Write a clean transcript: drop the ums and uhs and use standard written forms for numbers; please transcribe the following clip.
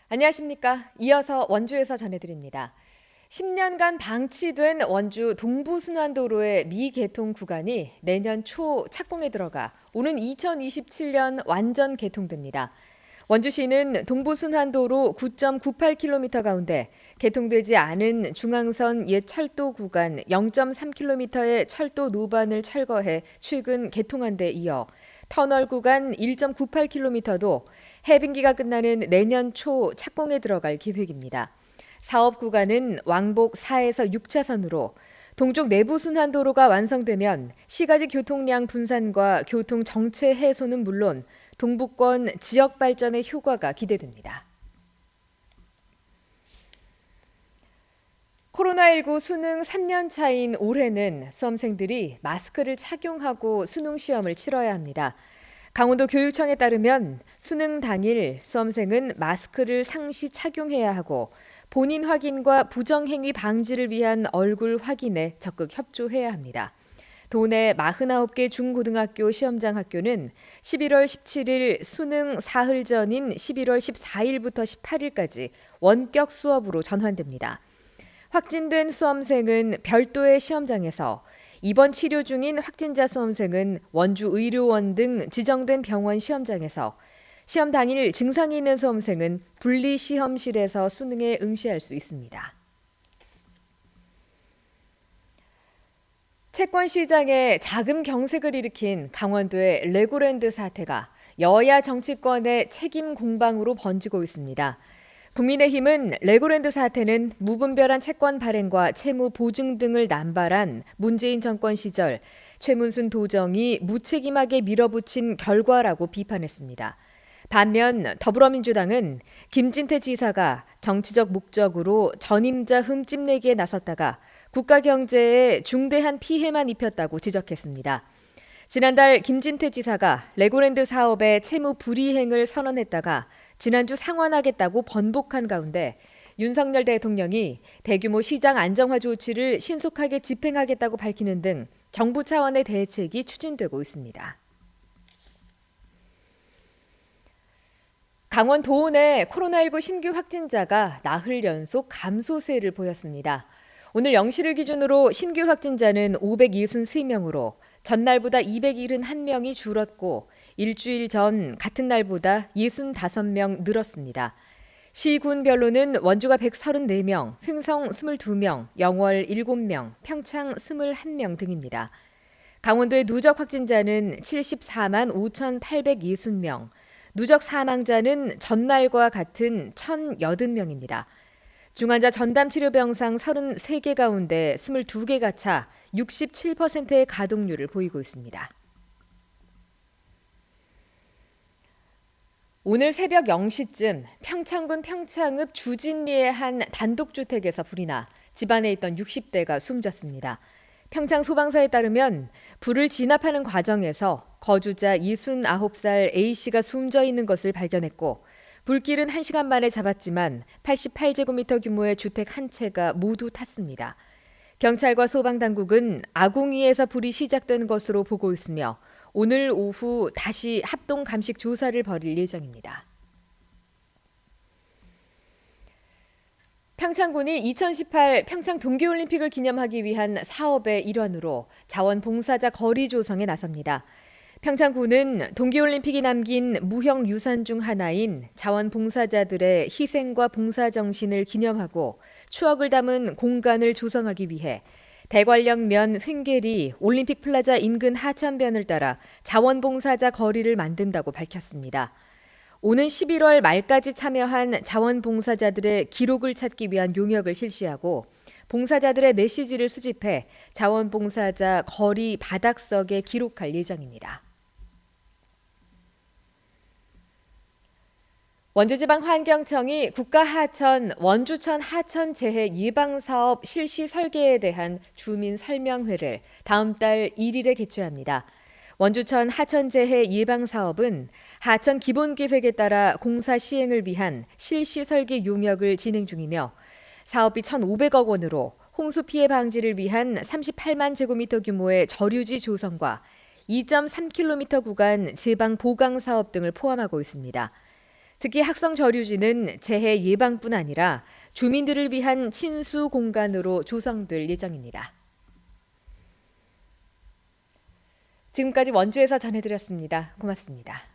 안녕하십니까. 이어서 원주에서 전해드립니다. 10년간 방치된 원주 동부순환도로의 미개통 구간이 내년 초 착공에 들어가 오는 2027년 완전 개통됩니다. 원주시는 동부순환도로 9.98km 가운데 개통되지 않은 중앙선 옛 철도 구간 0.3km의 철도 노반을 철거해 최근 개통한 데 이어 터널 구간 1.98km도 해빙기가 끝나는 내년 초 착공에 들어갈 계획입니다. 사업 구간은 왕복 4에서 6차선으로 동쪽 내부순환도로가 완성되면 시가지 교통량 분산과 교통 정체 해소는 물론 동부권 지역 발전의 효과가 기대됩니다. 코로나19 수능 3년 차인 올해는 수험생들이 마스크를 착용하고 수능 시험을 치러야 합니다. 강원도 교육청에 따르면 수능 당일 수험생은 마스크를 상시 착용해야 하고 본인 확인과 부정행위 방지를 위한 얼굴 확인에 적극 협조해야 합니다. 도내 49개 중고등학교 시험장 학교는 11월 17일 수능 사흘 전인 11월 14일부터 18일까지 원격 수업으로 전환됩니다. 확진된 수험생은 별도의 시험장에서 입원 치료 중인 확진자 수험생은 원주 의료원 등 지정된 병원 시험장에서 시험 당일 증상이 있는 수험생은 분리시험실에서 수능에 응시할 수 있습니다. 채권 시장에 자금 경색을 일으킨 강원도의 레고랜드 사태가 여야 정치권의 책임 공방으로 번지고 있습니다. 국민의힘은 레고랜드 사태는 무분별한 채권 발행과 채무 보증 등을 남발한 문재인 정권 시절 최문순 도정이 무책임하게 밀어붙인 결과라고 비판했습니다. 반면 더불어민주당은 김진태 지사가 정치적 목적으로 전임자 흠집내기에 나섰다가 국가 경제에 중대한 피해만 입혔다고 지적했습니다. 지난달 김진태 지사가 레고랜드 사업의 채무 불이행을 선언했다가 지난주 상환하겠다고 번복한 가운데 윤석열 대통령이 대규모 시장 안정화 조치를 신속하게 집행하겠다고 밝히는 등 정부 차원의 대책이 추진되고 있습니다. 강원 도원의 코로나19 신규 확진자가 나흘 연속 감소세를 보였습니다. 오늘 0시를 기준으로 신규 확진자는 563명으로 전날보다 271명이 줄었고 일주일 전 같은 날보다 65명 늘었습니다. 시군별로는 원주가 134명, 횡성 22명, 영월 7명, 평창 21명 등입니다. 강원도의 누적 확진자는 74만 5,860명, 누적 사망자는 전날과 같은 1,080명입니다. 중환자 전담 치료 병상 33개 가운데 22개가 차 67%의 가동률을 보이고 있습니다. 오늘 새벽 0시쯤 평창군 평창읍 주진리의 한 단독주택에서 불이 나 집안에 있던 60대가 숨졌습니다. 평창 소방서에 따르면 불을 진압하는 과정에서 거주자 69살 A씨가 숨져 있는 것을 발견했고 불길은 1시간 만에 잡았지만 88제곱미터 규모의 주택 한 채가 모두 탔습니다. 경찰과 소방당국은 아궁이에서 불이 시작된 것으로 보고 있으며 오늘 오후 다시 합동 감식 조사를 벌일 예정입니다. 평창군이 2018 평창 동계올림픽을 기념하기 위한 사업의 일환으로 자원봉사자 거리 조성에 나섭니다. 평창군은 동계올림픽이 남긴 무형 유산 중 하나인 자원봉사자들의 희생과 봉사정신을 기념하고 추억을 담은 공간을 조성하기 위해 대관령면 횡계리 올림픽 플라자 인근 하천변을 따라 자원봉사자 거리를 만든다고 밝혔습니다. 오는 11월 말까지 참여한 자원봉사자들의 기록을 찾기 위한 용역을 실시하고 봉사자들의 메시지를 수집해 자원봉사자 거리 바닥석에 기록할 예정입니다. 원주지방환경청이 국가하천 원주천 하천 재해 예방사업 실시 설계에 대한 주민 설명회를 다음 달 1일에 개최합니다. 원주천 하천 재해 예방 사업은 하천 기본계획에 따라 공사 시행을 위한 실시 설계 용역을 진행 중이며 사업비 1,500억 원으로 홍수 피해 방지를 위한 38만 제곱미터 규모의 저류지 조성과 2.3km 구간 제방 보강 사업 등을 포함하고 있습니다. 특히 학성 저류지는 재해 예방뿐 아니라 주민들을 위한 친수 공간으로 조성될 예정입니다. 지금까지 원주에서 전해드렸습니다. 고맙습니다.